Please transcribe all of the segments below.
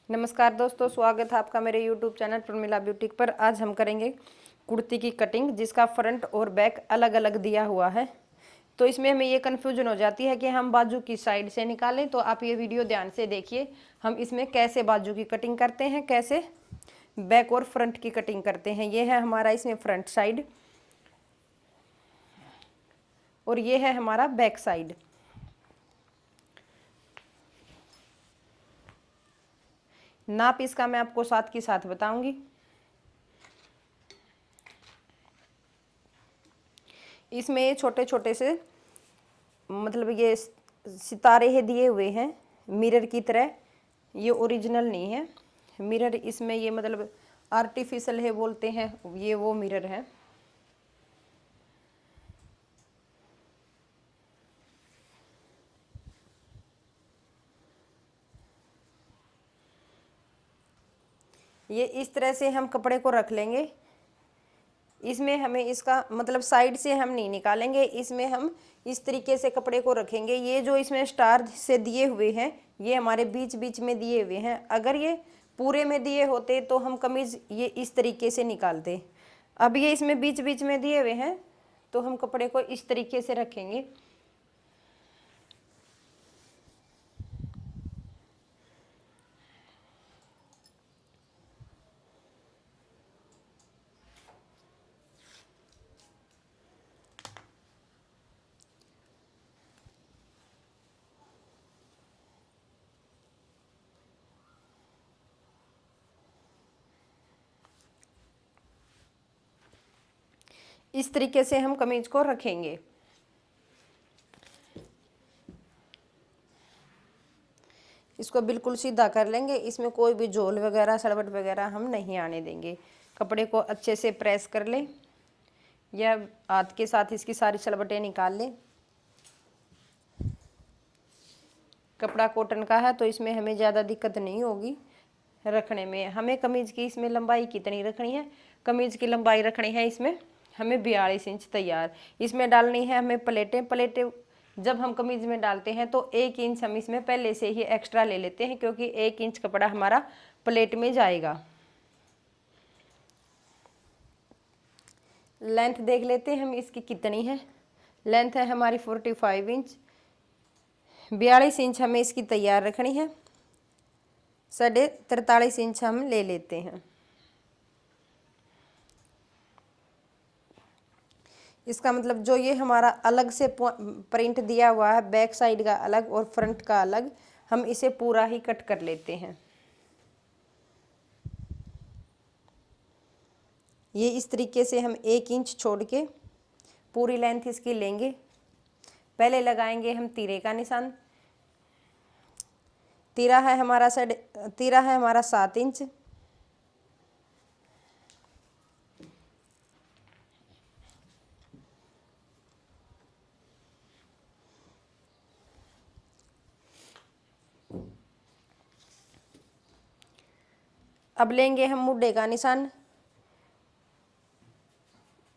नमस्कार दोस्तों, स्वागत है आपका मेरे YouTube चैनल प्रमिला ब्यूटीक पर। आज हम करेंगे कुर्ती की कटिंग जिसका फ्रंट और बैक अलग अलग दिया हुआ है। तो इसमें हमें ये कन्फ्यूजन हो जाती है कि हम बाजू की साइड से निकालें। तो आप ये वीडियो ध्यान से देखिए, हम इसमें कैसे बाजू की कटिंग करते हैं, कैसे बैक और फ्रंट की कटिंग करते हैं। ये है हमारा इसमें फ्रंट साइड और ये है हमारा बैक साइड। नाप इसका मैं आपको साथ के साथ बताऊंगी। इसमें ये छोटे छोटे से मतलब ये सितारे है दिए हुए हैं मिरर की तरह। ये ओरिजिनल नहीं है मिरर, इसमें ये मतलब आर्टिफिशियल है बोलते हैं, ये वो मिरर है। ये इस तरह से हम कपड़े को रख लेंगे। इसमें हमें इसका मतलब साइड से हम नहीं निकालेंगे, इसमें हम इस तरीके से कपड़े को रखेंगे। ये जो इसमें स्टार से दिए हुए हैं ये हमारे बीच बीच में दिए हुए हैं। अगर ये पूरे में दिए होते तो हम कमीज ये इस तरीके से निकालते। अब ये इसमें बीच बीच में दिए हुए हैं तो हम कपड़े को इस तरीके से रखेंगे। इस तरीके से हम कमीज को रखेंगे। इसको बिल्कुल सीधा कर लेंगे, इसमें कोई भी झोल वगैरह सलवट वगैरह हम नहीं आने देंगे। कपड़े को अच्छे से प्रेस कर लें या हाथ के साथ इसकी सारी सलवटें निकाल लें। कपड़ा कॉटन का है तो इसमें हमें ज़्यादा दिक्कत नहीं होगी रखने में। हमें कमीज की इसमें लंबाई कितनी रखनी है, कमीज की लंबाई रखनी है इसमें हमें 42 इंच तैयार। इसमें डालनी है हमें प्लेटें। जब हम कमीज में डालते हैं तो 1 इंच हम इसमें पहले से ही एक्स्ट्रा ले लेते हैं, क्योंकि 1 इंच कपड़ा हमारा प्लेट में जाएगा। लेंथ देख लेते हैं हम इसकी कितनी है। लेंथ है हमारी 45 इंच। 42 इंच हमें इसकी तैयार रखनी है। 43.5 इंच हम ले लेते हैं। इसका मतलब जो ये हमारा अलग से प्रिंट दिया हुआ है बैक साइड का अलग और फ्रंट का अलग, हम इसे पूरा ही कट कर लेते हैं। ये इस तरीके से हम 1 इंच छोड़ के पूरी लेंथ इसकी लेंगे। पहले लगाएंगे हम तीरे का निशान। तीरा है हमारा 7 इंच। अब लेंगे हम मुड्ढे का निशान।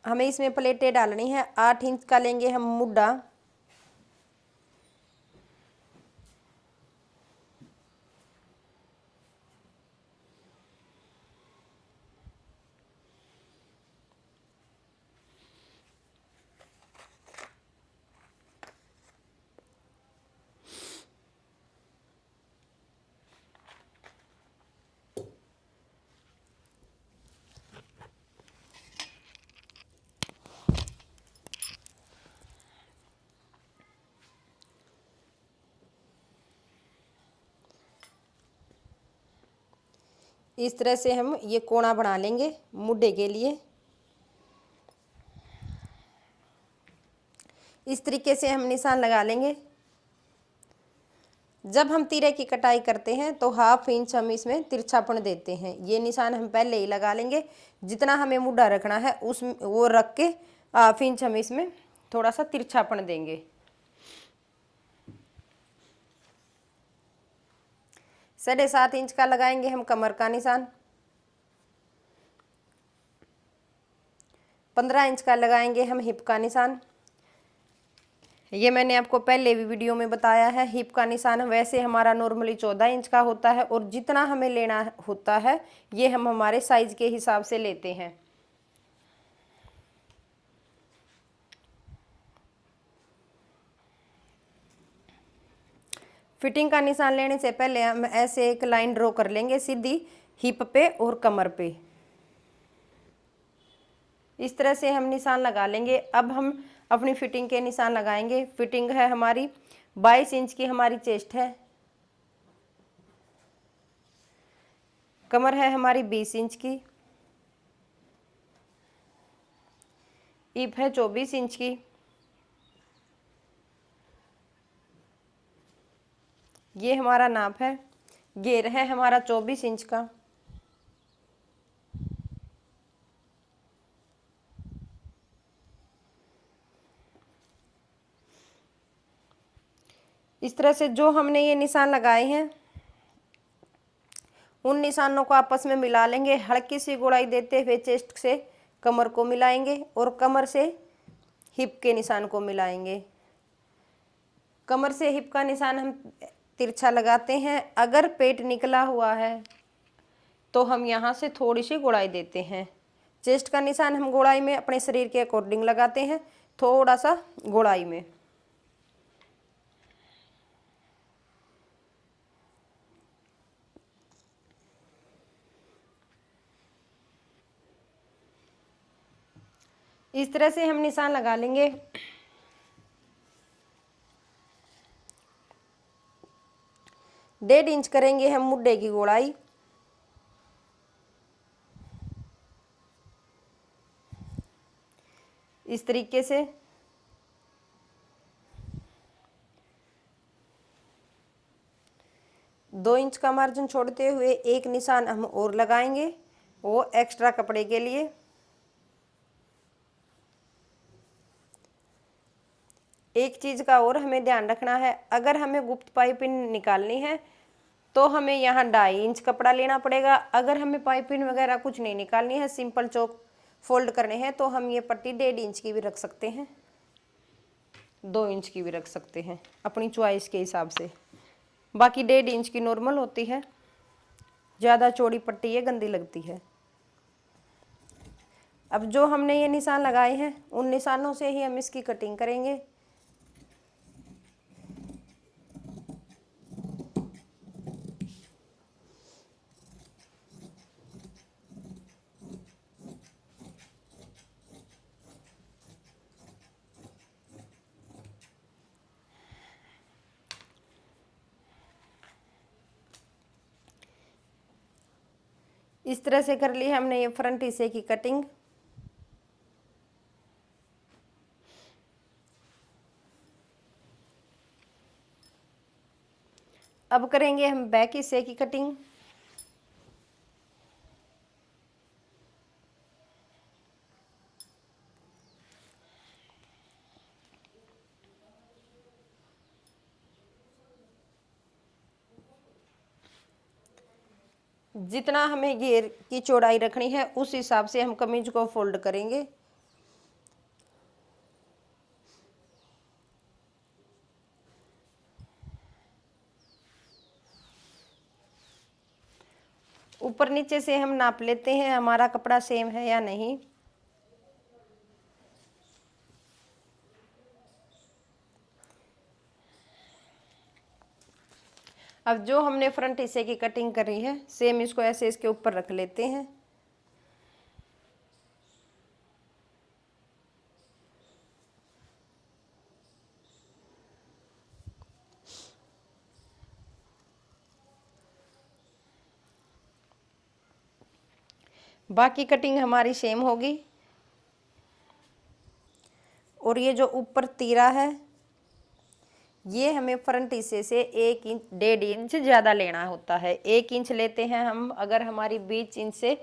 हमें इसमें प्लेटें डालनी है। 8 इंच का लेंगे हम मुड्ढा। इस तरह से हम ये कोना बना लेंगे मुड्ढे के लिए। इस तरीके से हम निशान लगा लेंगे। जब हम तीरे की कटाई करते हैं तो 1/2 इंच हम इसमें तिरछापन देते हैं। ये निशान हम पहले ही लगा लेंगे। जितना हमें मुड्ढा रखना है उस वो रख के 1/2 इंच हम इसमें थोड़ा सा तिरछापन देंगे। 7.5 इंच का लगाएंगे हम कमर का निशान। 15 इंच का लगाएंगे हम हिप का निशान। ये मैंने आपको पहले भी वीडियो में बताया है। हिप का निशान वैसे हमारा नॉर्मली 14 इंच का होता है और जितना हमें लेना होता है ये हम हमारे साइज के हिसाब से लेते हैं। फिटिंग का निशान लेने से पहले हम ऐसे एक लाइन ड्रॉ कर लेंगे सीधी हिप पे और कमर पे। इस तरह से हम निशान लगा लेंगे। अब हम अपनी फिटिंग के निशान लगाएंगे। फिटिंग है हमारी 22 इंच की, हमारी चेस्ट है। कमर है हमारी 20 इंच की। ईप है 24 इंच की। ये हमारा नाप है। घेर है हमारा 24 इंच का। इस तरह से जो हमने ये निशान लगाए हैं उन निशानों को आपस में मिला लेंगे। हल्की सी गुड़ाई देते हुए चेस्ट से कमर को मिलाएंगे और कमर से हिप के निशान को मिलाएंगे। कमर से हिप का निशान हम तिरछा लगाते हैं। अगर पेट निकला हुआ है तो हम यहाँ से थोड़ी सी गुड़ाई देते हैं। चेस्ट का निशान हम गुड़ाई में अपने शरीर के अकॉर्डिंग लगाते हैं, थोड़ा सा गुड़ाई में। इस तरह से हम निशान लगा लेंगे। डेढ़ इंच करेंगे हम मुड्ढे की गुड़ाई। इस तरीके से दो इंच का मार्जिन छोड़ते हुए एक निशान हम और लगाएंगे, वो एक्स्ट्रा कपड़े के लिए। एक चीज का और हमें ध्यान रखना है, अगर हमें गुप्त पाइपिंग निकालनी है तो हमें यहाँ 2.5 इंच कपड़ा लेना पड़ेगा। अगर हमें पाइपिंग वगैरह कुछ नहीं निकालनी है, सिंपल चौक फोल्ड करने हैं, तो हम ये पट्टी 1.5 इंच की भी रख सकते हैं, 2 इंच की भी रख सकते हैं, अपनी चॉइस के हिसाब से। बाकी 1.5 इंच की नॉर्मल होती है। ज़्यादा चौड़ी पट्टी ये गंदी लगती है। अब जो हमने ये निशान लगाए हैं उन निशानों से ही हम इसकी कटिंग करेंगे। इस तरह से कर ली हमने ये फ्रंट हिस्से की कटिंग। अब करेंगे हम बैक हिस्से की कटिंग। जितना हमें घेर की चौड़ाई रखनी है उस हिसाब से हम कमीज को फोल्ड करेंगे। ऊपर नीचे से हम नाप लेते हैं हमारा कपड़ा सेम है या नहीं। अब जो हमने फ्रंट हिस्से की कटिंग करी है सेम इसको ऐसे इसके ऊपर रख लेते हैं। बाकी कटिंग हमारी सेम होगी। और ये जो ऊपर तीरा है ये हमें फ्रंट हिस्से से 1 इंच 1.5 इंच ज़्यादा लेना होता है। 1 इंच लेते हैं हम अगर हमारी 20 इंच से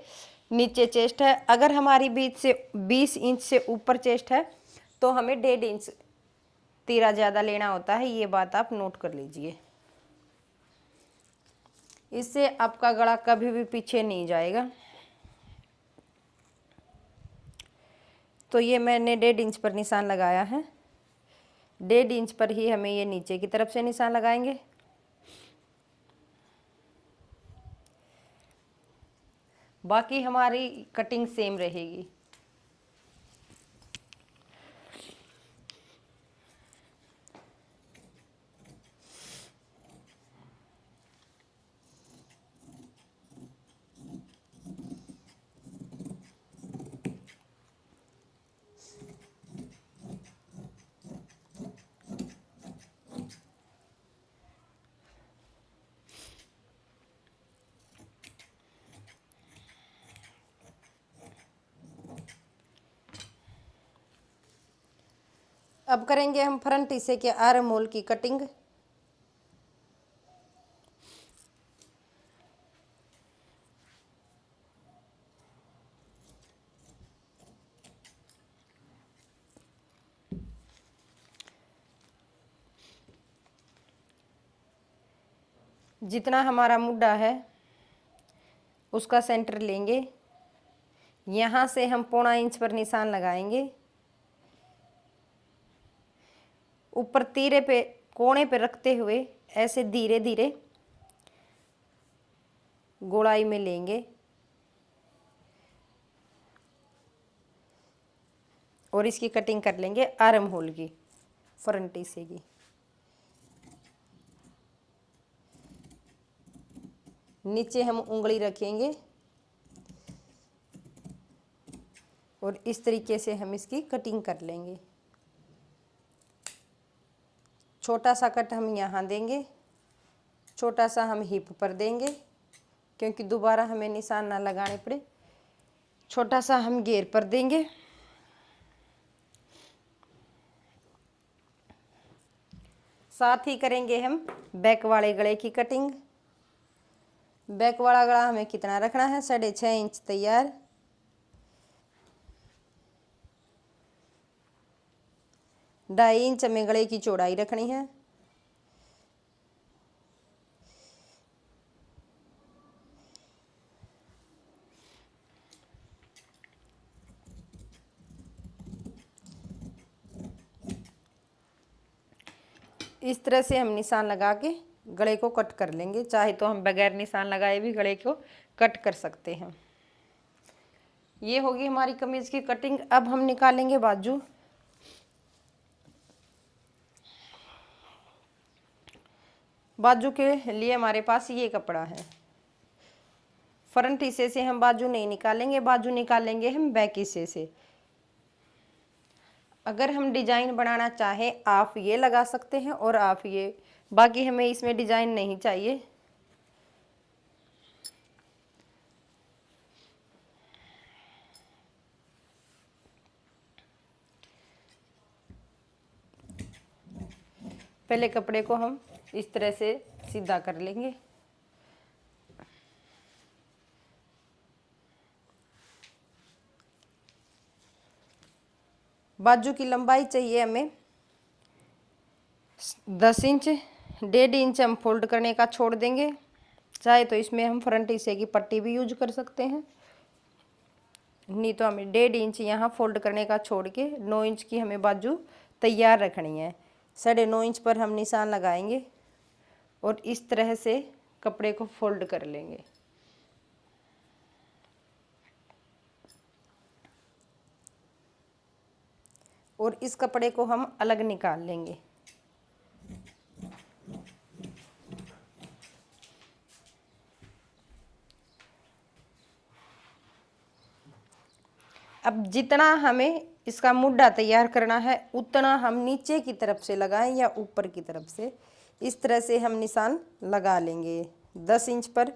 नीचे चेस्ट है। अगर हमारी 20 इंच से ऊपर चेस्ट है तो हमें 1.5 इंच तीरा ज़्यादा लेना होता है। ये बात आप नोट कर लीजिए, इससे आपका गला कभी भी पीछे नहीं जाएगा। तो ये मैंने 1.5 इंच पर निशान लगाया है। 1.5 इंच पर ही हमें ये नीचे की तरफ से निशान लगाएंगे। बाकी हमारी कटिंग सेम रहेगी। अब करेंगे हम फ्रंट हिस्से के आर्म होल की कटिंग। जितना हमारा मुड्ढा है उसका सेंटर लेंगे, यहाँ से हम 0.25 इंच पर निशान लगाएंगे। ऊपर तीरे पे कोने पे रखते हुए ऐसे धीरे धीरे गोलाई में लेंगे और इसकी कटिंग कर लेंगे आर्म होल की, फ्रंट हिस्से की। नीचे हम उंगली रखेंगे और इस तरीके से हम इसकी कटिंग कर लेंगे। छोटा सा कट हम यहाँ देंगे, छोटा सा हम हिप पर देंगे क्योंकि दोबारा हमें निशान ना लगाने पड़े। छोटा सा हम घेर पर देंगे। साथ ही करेंगे हम बैक वाले गले की कटिंग। बैक वाला गला हमें कितना रखना है, 6.5 इंच तैयार। ढाई इंच हमें गले की चौड़ाई रखनी है। इस तरह से हम निशान लगा के गले को कट कर लेंगे। चाहे तो हम बगैर निशान लगाए भी गले को कट कर सकते हैं। ये होगी हमारी कमीज की कटिंग। अब हम निकालेंगे बाजू। बाजू के लिए हमारे पास ये कपड़ा है। फ्रंट हिस्से से हम बाजू नहीं निकालेंगे, बाजू निकालेंगे हम बैक हिस्से से। अगर हम डिजाइन बनाना चाहें आप ये लगा सकते हैं और आप ये, बाकी हमें इसमें डिजाइन नहीं चाहिए। पहले कपड़े को हम इस तरह से सीधा कर लेंगे। बाजू की लंबाई चाहिए हमें 10 इंच। 1.5 इंच हम फोल्ड करने का छोड़ देंगे। चाहे तो इसमें हम फ्रंट हिस्से की पट्टी भी यूज कर सकते हैं, नहीं तो हमें 1.5 इंच यहाँ फोल्ड करने का छोड़ के 9 इंच की हमें बाजू तैयार रखनी है। 9.5 इंच पर हम निशान लगाएंगे और इस तरह से कपड़े को फोल्ड कर लेंगे। और इस कपड़े को हम अलग निकाल लेंगे। अब जितना हमें इसका मुड्ढा तैयार करना है उतना हम नीचे की तरफ से लगाएं या ऊपर की तरफ से, इस तरह से हम निशान लगा लेंगे। 10 इंच पर,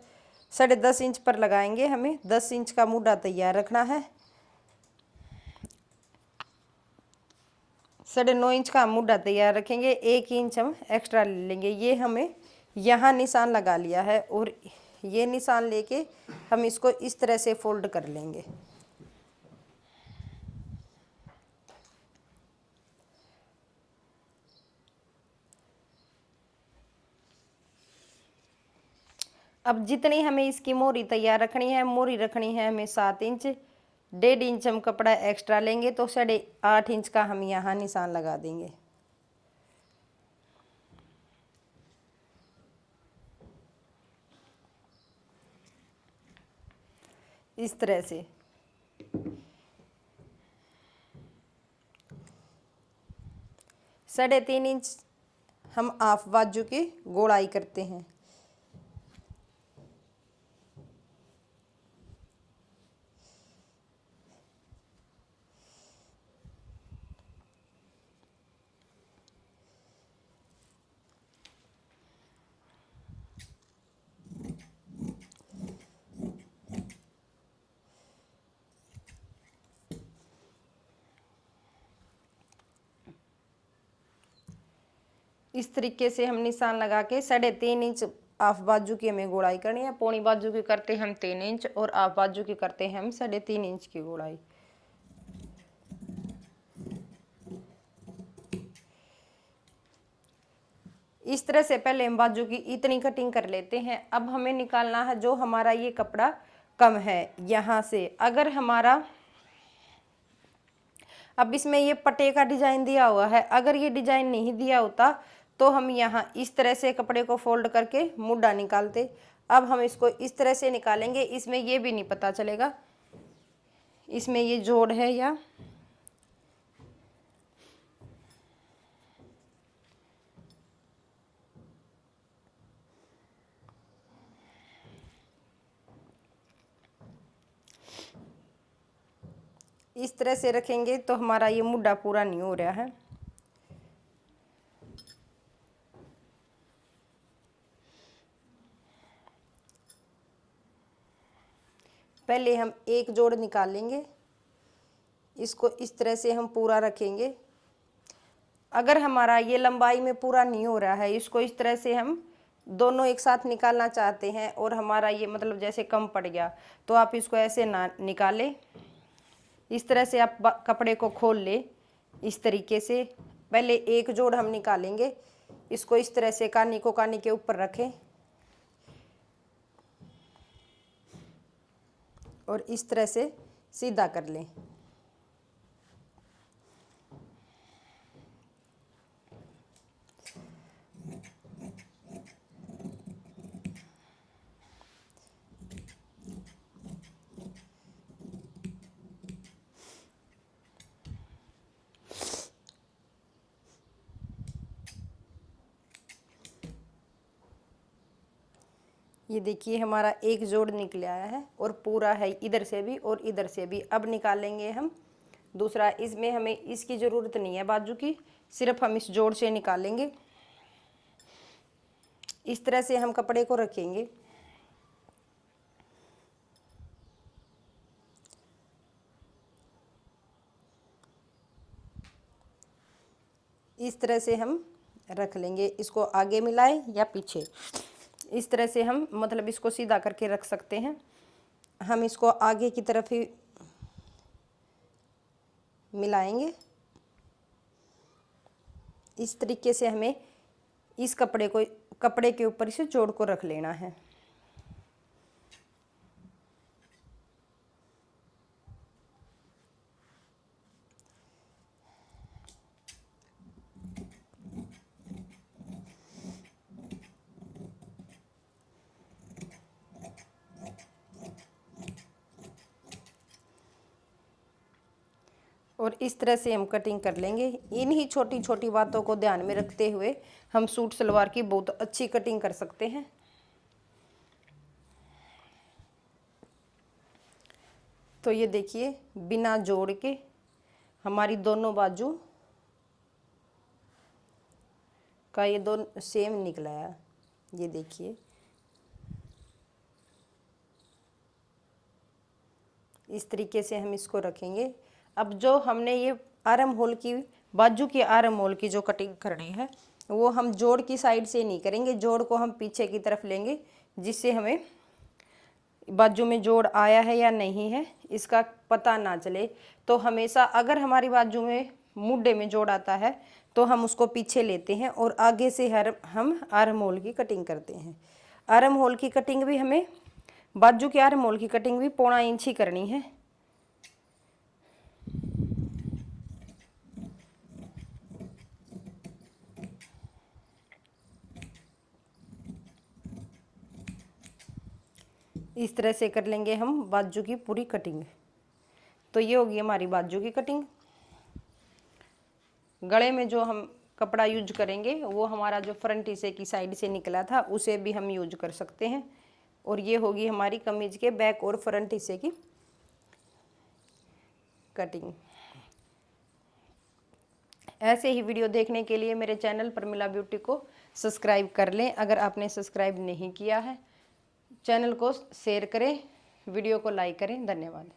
10.5 इंच पर लगाएंगे। हमें 10 इंच का मुड्ढा तैयार रखना है। 9.5 इंच का मुड्ढा तैयार रखेंगे। 1 इंच हम एक्स्ट्रा ले लेंगे। ये हमें यहाँ निशान लगा लिया है और ये निशान लेके हम इसको इस तरह से फोल्ड कर लेंगे। अब जितनी हमें इसकी मोहरी तैयार रखनी है, मोहरी रखनी है हमें 7 इंच। 1.5 इंच हम कपड़ा एक्स्ट्रा लेंगे तो 8.5 इंच का हम यहाँ निशान लगा देंगे। इस तरह से। साढ़े 3 इंच हम हाफ बाजू की गोलाई करते हैं। इस तरीके से हम निशान लगा के 3.5 इंच हाफ बाजू की हमें गोलाई करनी है। पौनी बाजू की करते हम 3 इंच और हाफ बाजू की करते हैं हम 3.5 इंच की गोलाई। इस तरह से पहले हम बाजू की इतनी कटिंग कर लेते हैं। अब हमें निकालना है जो हमारा ये कपड़ा कम है यहाँ से। अगर हमारा अब इसमें ये पट्टे का डिजाइन दिया हुआ है, अगर ये डिजाइन नहीं दिया होता तो हम यहाँ इस तरह से कपड़े को फोल्ड करके मुड्ढा निकालते। अब हम इसको इस तरह से निकालेंगे, इसमें ये भी नहीं पता चलेगा इसमें ये जोड़ है या इस तरह से रखेंगे तो हमारा ये मुड्ढा पूरा नहीं हो रहा है। पहले हम एक जोड़ निकालेंगे, इसको इस तरह से हम पूरा रखेंगे। अगर हमारा ये लंबाई में पूरा नहीं हो रहा है, इसको इस तरह से हम दोनों एक साथ निकालना चाहते हैं और हमारा ये मतलब जैसे कम पड़ गया तो आप इसको ऐसे ना निकालें। इस तरह से आप कपड़े को खोल ले। इस तरीके से पहले एक जोड़ हम निकालेंगे, इसको इस तरह से कानी को कानी के ऊपर रखें और इस तरह से सीधा कर लें। ये देखिए हमारा एक जोड़ निकल आया है और पूरा है इधर से भी और इधर से भी। अब निकालेंगे हम दूसरा। इसमें हमें इसकी ज़रूरत नहीं है बाजू की, सिर्फ हम इस जोड़ से निकालेंगे। इस तरह से हम कपड़े को रखेंगे। इस तरह से हम रख लेंगे, इसको आगे मिलाएं या पीछे। इस तरह से हम मतलब इसको सीधा करके रख सकते हैं। हम इसको आगे की तरफ ही मिलाएंगे। इस तरीके से हमें इस कपड़े के ऊपर इसे जोड़ को रख लेना है। और इस तरह से हम कटिंग कर लेंगे। इन्हीं छोटी छोटी बातों को ध्यान में रखते हुए हम सूट सलवार की बहुत अच्छी कटिंग कर सकते हैं। तो ये देखिए बिना जोड़ के हमारी दोनों बाजू का ये दोनों सेम निकला है। ये देखिए इस तरीके से हम इसको रखेंगे। अब जो हमने ये आर्म होल की बाजू की आर्म होल की जो कटिंग करनी है वो हम जोड़ की साइड से नहीं करेंगे, जोड़ को हम पीछे की तरफ लेंगे जिससे हमें बाजू में जोड़ आया है या नहीं है इसका पता ना चले। तो हमेशा अगर हमारी बाजू में मुड्ढे में जोड़ आता है तो हम उसको पीछे लेते हैं और आगे से हम आर्म होल की कटिंग करते हैं। आर्म होल की कटिंग भी हमें बाजू के आर्म होल की कटिंग भी 1.25 इंच ही करनी है। इस तरह से कर लेंगे हम बाजू की पूरी कटिंग। तो ये होगी हमारी बाजू की कटिंग। गले में जो हम कपड़ा यूज करेंगे वो हमारा जो फ्रंट हिस्से की साइड से निकला था उसे भी हम यूज कर सकते हैं। और ये होगी हमारी कमीज के बैक और फ्रंट हिस्से की कटिंग। ऐसे ही वीडियो देखने के लिए मेरे चैनल प्रमिला ब्यूटी को सब्सक्राइब कर लें। अगर आपने सब्सक्राइब नहीं किया है, चैनल को शेयर करें, वीडियो को लाइक करें। धन्यवाद।